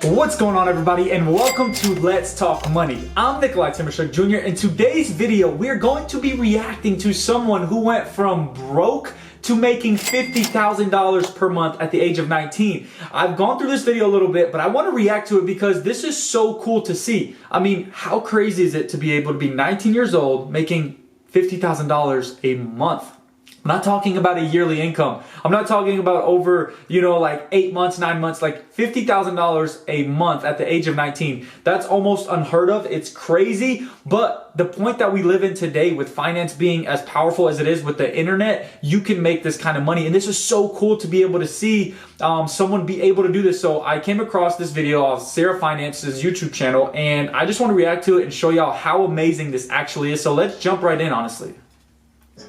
What's going on, everybody, and welcome to Let's Talk Money. I'm Nikolay Timoshchuk Jr. In today's video, we're going to be reacting to someone who went from broke to making $50,000 per month at the age of 19. I've gone through this video a little bit, but I want to react to it because this is so cool to see. I mean, how crazy is it to be able to be 19 years old making $50,000 a month? I'm not talking about a yearly income. I'm not talking about over, like 8 months, 9 months, like $50,000 a month at the age of 19. That's almost unheard of. It's crazy. But the point that we live in today, with finance being as powerful as it is with the internet, you can make this kind of money. And this is so cool to be able to see someone be able to do this. So I came across this video of Sara Finance's YouTube channel, and I just want to react to it and show y'all how amazing this actually is. So let's jump right in, honestly.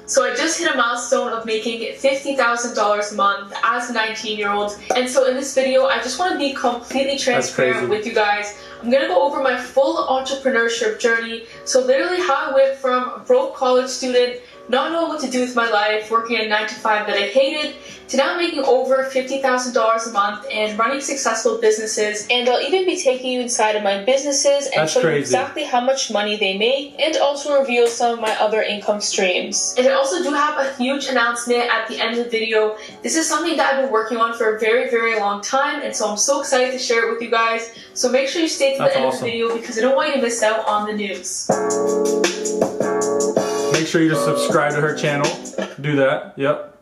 So I just hit a milestone of making $50,000 a month as a 19-year-old. And so in this video, I just want to be completely transparent with you guys. I'm going to go over my full entrepreneurship journey. So literally how I went from a broke college student, not knowing what to do with my life, working a 9-to-5 that I hated, to now making over $50,000 a month and running successful businesses. And I'll even be taking you inside of my businesses and show you exactly how much money they make, and also reveal some of my other income streams. And I also do have a huge announcement at the end of the video. This is something that I've been working on for a very, very long time, and so I'm so excited to share it with you guys. So make sure you stay to the end of the video because I don't want you to miss out on the news. Make sure you just subscribe to her channel. Do that. Yep.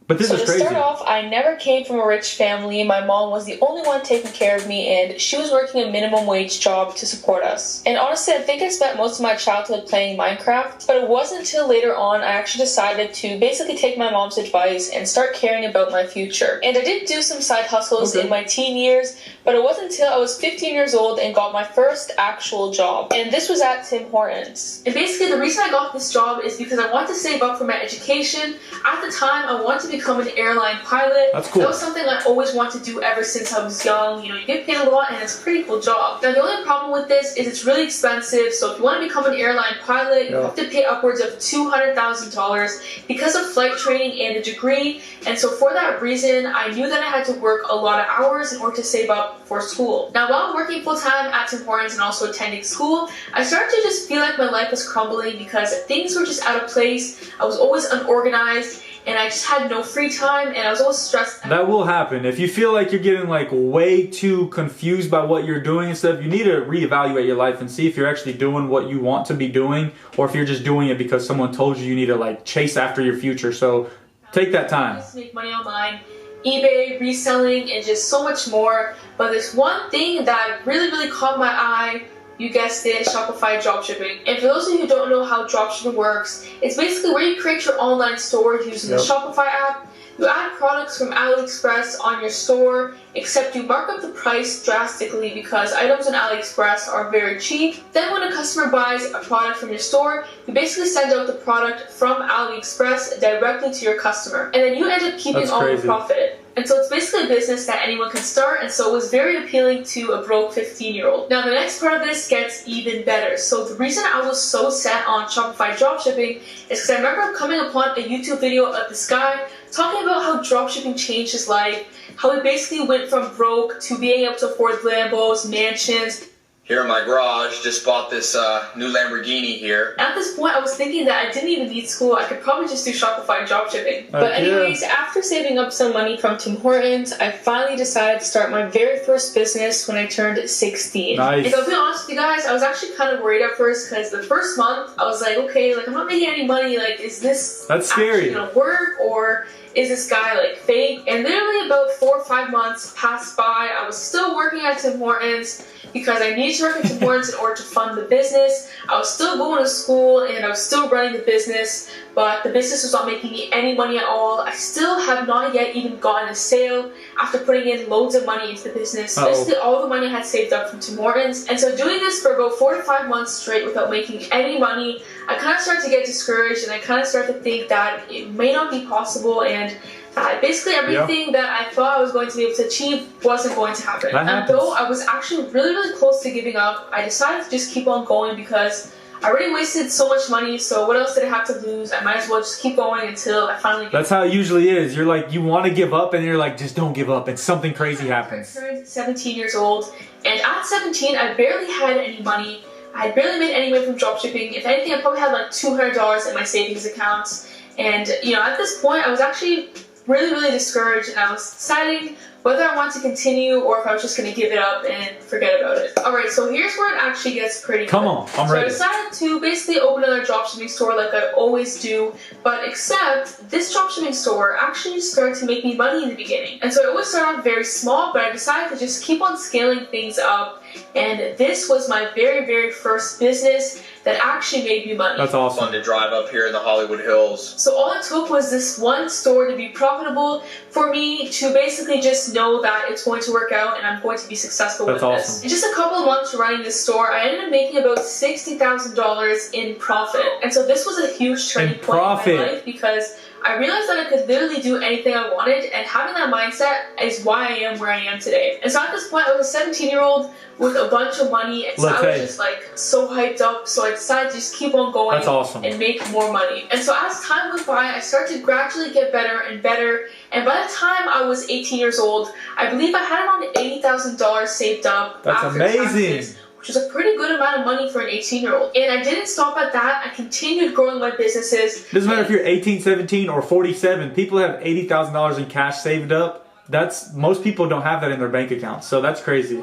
But this is crazy. To start off, I never came from a rich family. My mom was the only one taking care of me, and she was working a minimum wage job to support us. And honestly, I think I spent most of my childhood playing Minecraft, but it wasn't until later on I actually decided to basically take my mom's advice and start caring about my future. And I did do some side hustles in my teen years, but it wasn't until I was 15 years old and got my first actual job. And this was at Tim Hortons. And basically the reason I got this job is because I wanted to save up for my education. At the time, I wanted to become an airline pilot. That's cool. That was something I always wanted to do ever since I was young. You get paid a lot and it's a pretty cool job. Now the only problem with this is it's really expensive. So if you want to become an airline pilot, you have to pay upwards of $200,000 because of flight training and a degree. And so for that reason, I knew that I had to work a lot of hours in order to save up for school. Now while working full-time at Tim Hortons and also attending school, I started to just feel like my life was crumbling because things were just out of place. I was always unorganized, and I just had no free time, and I was always stressed. That will happen. If you feel like you're getting way too confused by what you're doing and stuff, you need to reevaluate your life and see if you're actually doing what you want to be doing, or if you're just doing it because someone told you need to chase after your future. So take that time. I used to make money online, eBay, reselling, and just so much more. But there's one thing that really caught my eye. You guessed it, Shopify dropshipping. And for those of you who don't know how dropshipping works, it's basically where you create your online store using the Shopify app. You add products from AliExpress on your store, except you mark up the price drastically because items on AliExpress are very cheap. Then when a customer buys a product from your store, you basically send out the product from AliExpress directly to your customer. And then you end up keeping all the profit. And so it's basically a business that anyone can start, and so it was very appealing to a broke 15-year-old. Now the next part of this gets even better. So the reason I was so set on Shopify dropshipping is because I remember coming upon a YouTube video of this guy talking about how dropshipping changed his life, how he basically went from broke to being able to afford Lambos, mansions. Here in my garage, just bought this new Lamborghini here. At this point, I was thinking that I didn't even need school. I could probably just do Shopify dropshipping. But anyways, after saving up some money from Tim Hortons, I finally decided to start my very first business when I turned 16. Nice. And I'll be honest with you guys, I was actually kind of worried at first because the first month, I was like, okay, I'm not making any money. Is this actually gonna work, or is this guy fake? And literally about 4 or 5 months passed by. I was still working at Tim Hortons because I needed to work at Tim Hortons in order to fund the business. I was still going to school and I was still running the business, but the business was not making me any money at all. I still have not yet even gotten a sale after putting in loads of money into the business. Basically all the money I had saved up from Tim Hortons. And so doing this for about 4 to 5 months straight without making any money, I kind of started to get discouraged, and I kind of started to think that it may not be possible, and basically everything that I thought I was going to be able to achieve wasn't going to happen. And though I was actually really close to giving up, I decided to just keep on going because I already wasted so much money, so what else did I have to lose? I might as well just keep going until I finally get. That's how it usually is. You're you want to give up, and you're just don't give up, and something crazy happens. I turned 17 years old, and And at 17, I barely had any money. I had barely made any money from dropshipping. If anything, I probably had like $200 in my savings accounts. And at this point, I was actually really discouraged, and I was deciding whether I want to continue or if I was just going to give it up and forget about it. Alright, so here's where it actually gets pretty Come on, I'm ready. So I decided to basically open another dropshipping store like I always do, but except this dropshipping store actually started to make me money in the beginning. And so I always started off very small, but I decided to just keep on scaling things up, and this was my very first business that actually made me money. That's awesome. Fun to drive up here in the Hollywood Hills. So all it took was this one store to be profitable for me to basically just know that it's going to work out and I'm going to be successful with this. In just a couple of months running this store, I ended up making about $60,000 in profit. And so this was a huge turning point in my life because I realized that I could literally do anything I wanted, and having that mindset is why I am where I am today. And so at this point, I was a 17-year-old with a bunch of money, and so I was just like so hyped up, so I decided to just keep on going and make more money. And so as time went by, I started to gradually get better and better, and by the time I was 18 years old, I believe I had around $80,000 saved up. That's amazing. Taxes, which was a pretty good amount of money for an 18-year-old. And I didn't stop at that. I continued growing my businesses. Doesn't matter if you're 18, 17, or 47. People have $80,000 in cash saved up. Most people don't have that in their bank account. So that's crazy.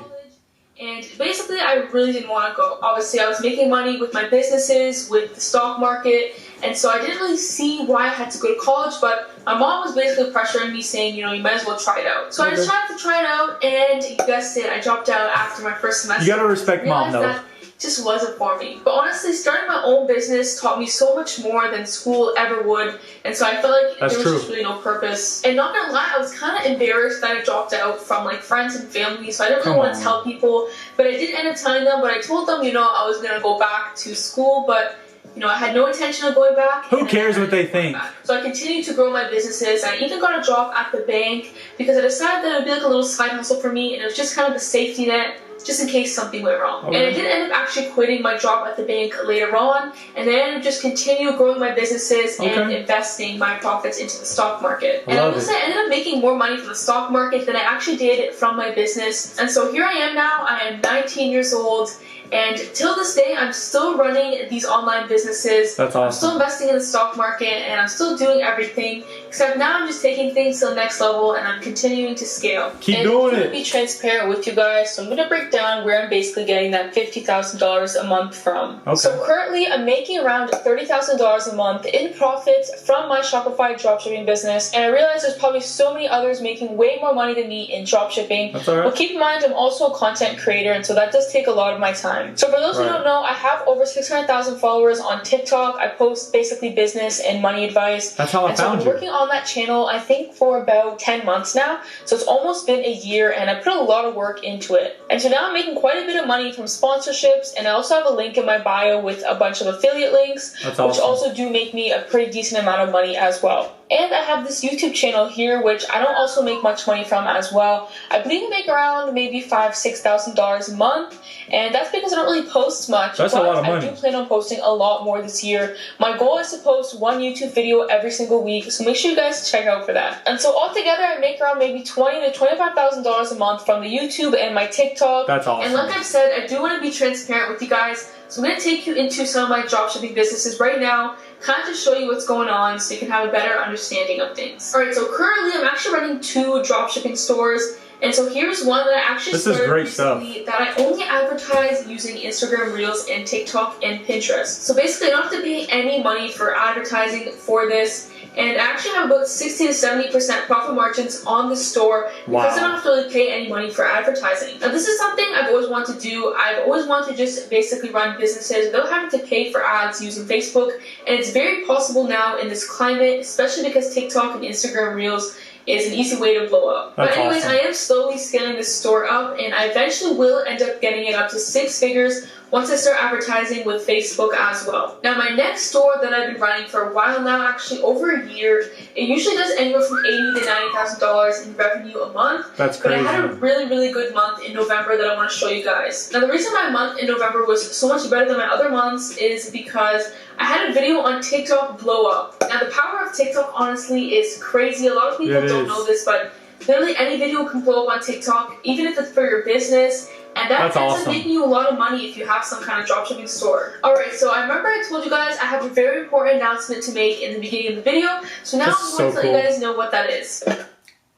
And basically, I really didn't want to go. Obviously, I was making money with my businesses, with the stock market, and so I didn't really see why I had to go to college, but my mom was basically pressuring me, saying, you might as well try it out. So I decided to try it out, and you guessed it, I dropped out after my first semester. You gotta respect mom, though. Just wasn't for me. But honestly, starting my own business taught me so much more than school ever would, and so I felt like there was just really no purpose. And not gonna lie, I was kind of embarrassed that I dropped out from like friends and family, so I didn't really want to tell people, but I did end up telling them. But I told them, I was gonna go back to school, but I had no intention of going back. Who cares what they think? So I continued to grow my businesses. I even got a job at the bank because I decided that it would be like a little side hustle for me, and it was just kind of a safety net, just in case something went wrong. And I did end up actually quitting my job at the bank later on, and then just continue growing my businesses and investing my profits into the stock market. And I will say I ended up making more money from the stock market than I actually did from my business. And so here I am now. I am 19 years old. And till this day, I'm still running these online businesses. That's awesome. I'm still investing in the stock market, and I'm still doing everything. Except now I'm just taking things to the next level, and I'm continuing to scale. Keep doing it. To be transparent with you guys, so I'm going to break down where I'm basically getting that $50,000 a month from. So currently, I'm making around $30,000 a month in profit from my Shopify dropshipping business, and I realize there's probably so many others making way more money than me in dropshipping. That's all right. But keep in mind, I'm also a content creator, and so that does take a lot of my time. So for those who don't know, I have over 600,000 followers on TikTok. I post basically business and money advice. That's how I found you. So I've been working on that channel, I think, for about 10 months now. So it's almost been a year, and I put a lot of work into it. And so now I'm making quite a bit of money from sponsorships, and I also have a link in my bio with a bunch of affiliate links, which also do make me a pretty decent amount of money as well. And I have this YouTube channel here, which I don't also make much money from as well. I believe I make around maybe $5,000–6,000 a month, and that's because I don't really post much. That's a lot of money. I do plan on posting a lot more this year. My goal is to post one YouTube video every single week, so make sure you guys check out for that. And so altogether, I make around maybe $20,000 to $25,000 a month from the YouTube and my TikTok. That's awesome. And like I've said, I do want to be transparent with you guys, so I'm going to take you into some of my dropshipping businesses right now, kind of to show you what's going on so you can have a better understanding of things. Alright, so currently I'm actually running 2 dropshipping stores, and so here's one that I actually started recently that I only advertise using Instagram Reels and TikTok and Pinterest. So basically I don't have to pay any money for advertising for this, and I actually have about 60 to 70% profit margins on the store because I don't have to really pay any money for advertising. Now this is something I've always wanted to do. I've always wanted to just basically run businesses without having to pay for ads using Facebook, and it's very possible now in this climate, especially because TikTok and Instagram Reels is an easy way to blow up. But anyways, I am slowly scaling this store up, and I eventually will end up getting it up to 6 figures once I start advertising with Facebook as well. Now my next store that I've been running for a while now, actually over a year, it usually does anywhere from $80,000 to $90,000 in revenue a month. That's crazy. But I had a really good month in November that I want to show you guys. Now the reason my month in November was so much better than my other months is because I had a video on TikTok blow up. Now the power of TikTok honestly is crazy. A lot of people don't know this, but literally any video can blow up on TikTok, even if it's for your business. And that ends up making you a lot of money if you have some kind of dropshipping store. Alright, so I remember I told you guys I have a very important announcement to make in the beginning of the video. So now I'm going to let you guys know what that is.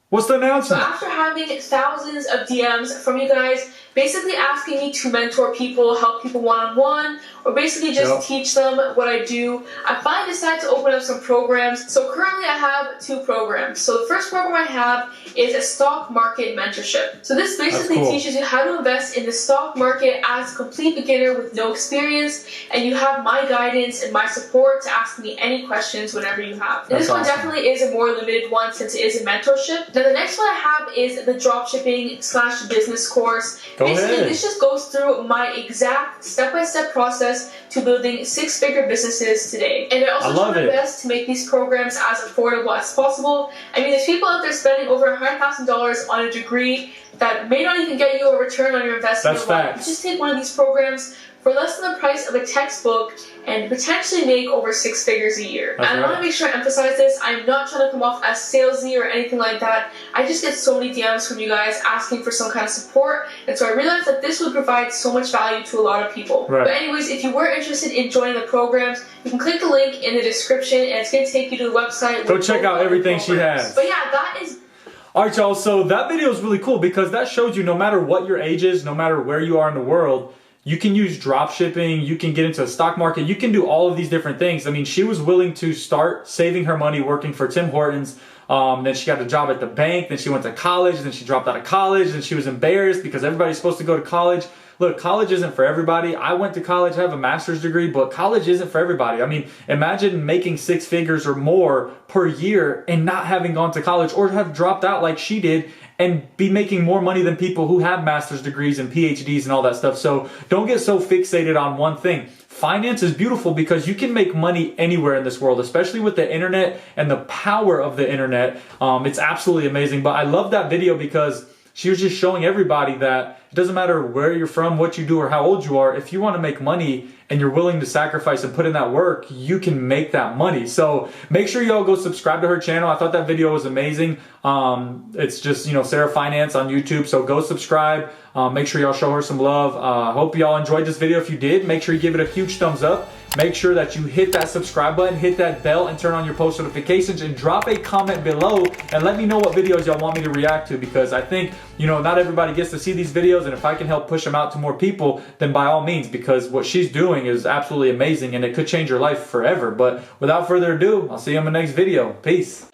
What's the announcement? So after having thousands of DMs from you guys, basically asking me to mentor people, help people one-on-one, or basically just teach them what I do, I finally decided to open up some programs. So currently I have 2 programs. So the first program I have is a stock market mentorship. So this basically teaches you how to invest in the stock market as a complete beginner with no experience, and you have my guidance and my support to ask me any questions whenever you have. And this one definitely is a more limited one since it is a mentorship. Now the next one I have is the dropshipping/business course. Basically, this just goes through my exact step-by-step process to building 6-figure businesses today. And I also try my best to make these programs as affordable as possible. I mean, there's people out there spending over $100,000 on a degree that may not even get you a return on your investment. That's facts. You just take one of these programs for less than the price of a textbook and potentially make over 6 figures a year. And I want to make sure I emphasize this. I'm not trying to come off as salesy or anything like that. I just get so many DMs from you guys asking for some kind of support, and so I realized that this would provide so much value to a lot of people. But anyways, if you were interested in joining the programs, you can click the link in the description, and it's going to take you to the website. Go check out everything she has. But yeah, that is... Alright y'all, so that video is really cool because that showed you no matter what your age is, no matter where you are in the world, you can use drop shipping, you can get into the stock market, you can do all of these different things. I mean, she was willing to start saving her money working for Tim Hortons. Then she got a job at the bank, then she went to college, then she dropped out of college, and she was embarrassed because everybody's supposed to go to college. Look, college isn't for everybody. I went to college, I have a master's degree, but college isn't for everybody. I mean, imagine making 6 figures or more per year and not having gone to college or have dropped out like she did and be making more money than people who have master's degrees and PhDs and all that stuff. So don't get so fixated on one thing. Finance is beautiful because you can make money anywhere in this world, especially with the internet and the power of the internet. It's absolutely amazing. But I love that video because she was just showing everybody that it doesn't matter where you're from, what you do, or how old you are. If you want to make money and you're willing to sacrifice and put in that work, you can make that money. So make sure y'all go subscribe to her channel. I thought that video was amazing. It's just, you know, Sara Finance on YouTube. So go subscribe. Make sure y'all show her some love. Hope y'all enjoyed this video. If you did, make sure you give it a huge thumbs up. Make sure that you hit that subscribe button, hit that bell, and turn on your post notifications, and drop a comment below and let me know what videos y'all want me to react to, because I think, you know, not everybody gets to see these videos, and if I can help push them out to more people, then by all means, because what she's doing is absolutely amazing and it could change your life forever. But without further ado, I'll see you in my next video. Peace.